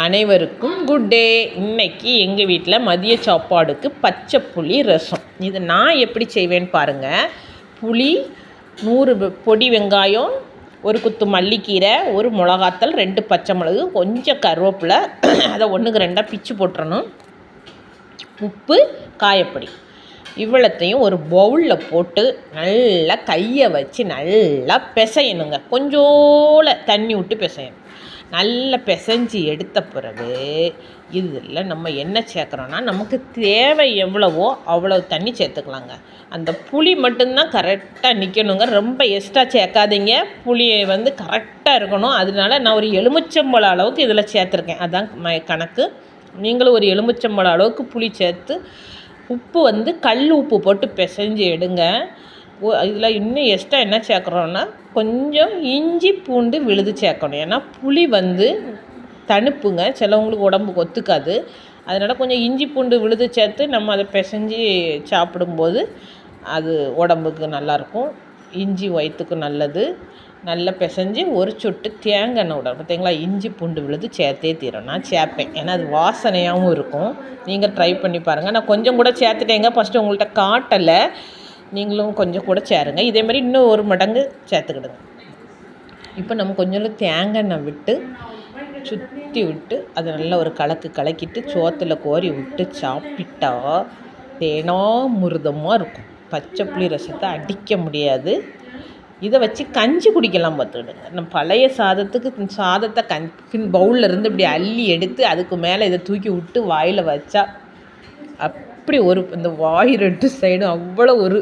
அனைவருக்கும் good day. இன்னைக்கு எங்கள் வீட்டில் மதிய சாப்பாடுக்கு பச்சை புளி ரசம். இது நான் எப்படி செய்வேன்னு பாருங்கள். புளி 100 பொடி வெங்காயம், ஒரு குத்து மல்லிக்கீரை, ஒரு மிளகாத்தல், 2 பச்சை மிளகு, கொஞ்சம் கருவேப்பிலை, அதை 1க்கு 2 பிச்சு போட்டுறணும். உப்பு, காயப்பொடி இவ்வளத்தையும் ஒரு பவுலில் போட்டு நல்லா கையை வச்சு நல்லா பிசையணுங்க. கொஞ்சோல தண்ணி விட்டு பிசையணும். நல்லா பிசைஞ்சு எடுத்த பிறகு இதில் நம்ம என்ன சேர்க்குறோன்னா, நமக்கு தேவை எவ்வளவோ அவ்வளோ தண்ணி சேர்த்துக்கலாங்க. அந்த புளி மட்டும்தான் கரெக்டாக நிற்கணுங்க. ரொம்ப எக்ஸ்ட்ரா சேர்க்காதீங்க. புளியை கரெக்டாக இருக்கணும். அதனால நான் ஒரு எலுமிச்சம்பழம் அளவுக்கு இதில் சேர்த்துருக்கேன். அதான் கணக்கு. நீங்களும் ஒரு எலுமிச்சம்பழம் அளவுக்கு புளி சேர்த்து, உப்பு கல் உப்பு போட்டு பிசைஞ்சு எடுங்க. இதில் இன்னும் எக்ஸ்ட்ரா என்ன சேர்க்குறோன்னா, கொஞ்சம் இஞ்சி பூண்டு விழுது சேர்க்கணும். ஏன்னா புளி தணுப்புங்க, சிலவங்களுக்கு உடம்புக்கு ஒத்துக்காது. அதனால் கொஞ்சம் இஞ்சி பூண்டு விழுது சேர்த்து நம்ம அதை பிசைஞ்சு சாப்பிடும்போது அது உடம்புக்கு நல்லாயிருக்கும். இஞ்சி வயிற்றுக்கு நல்லது. நல்லா பிசைஞ்சு ஒரு சொட்டு தேங்காய் எண்ணெய் விடணும். பார்த்தீங்களா, இஞ்சி பூண்டு விழுது சேர்த்தே தீரும். நான் சேர்ப்பேன், ஏன்னா அது வாசனையாகவும் இருக்கும். நீங்கள் ட்ரை பண்ணி பாருங்கள். நான் கொஞ்சம் கூட சேர்த்துட்டேங்க, ஃபஸ்ட்டு உங்கள்கிட்ட காட்டலை. நீங்களும் கொஞ்சம் கூட சேருங்க. இதேமாதிரி இன்னும் 1 மடங்கு சேர்த்துக்கிடுங்க. இப்போ நம்ம கொஞ்சம் தேங்காய் எண்ணெய் விட்டு சுற்றி விட்டு அதை நல்லா ஒரு கலக்கிட்டு சோத்தில் கோரி விட்டு சாப்பிட்டா தேனாமிர்தமாக இருக்கும். பச்சை புளி ரசத்தை அடிக்க முடியாது. இதை வச்சு கஞ்சி குடிக்கலாம் பார்த்துக்கிடுங்க. நம்ம பழைய சாதத்தை பவுலில் இருந்து இப்படி அள்ளி எடுத்து அதுக்கு மேலே இதை தூக்கி விட்டு வாயில் வச்சா அப்படி இந்த வாய் 2 சைடும் அவ்வளோ ஒரு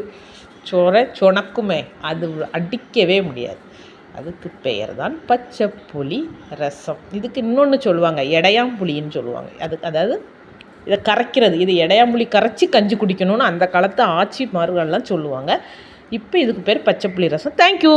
சொணக்குமே. அது அடிக்கவே முடியாது. அதுக்கு பெயர் தான் பச்சை புளி ரசம். இதுக்கு இன்னொன்று சொல்லுவாங்க, எடையாம்புளின்னு சொல்லுவாங்க. அதாவது இதை கரைக்கிறது. இது எடையாம்புளி கரைச்சி கஞ்சி குடிக்கணும்னு அந்த காலத்து ஆட்சிமார்கள்லாம் சொல்லுவாங்க. இப்போ இதுக்கு பேர் பச்சை புளி ரசம். தேங்க்யூ.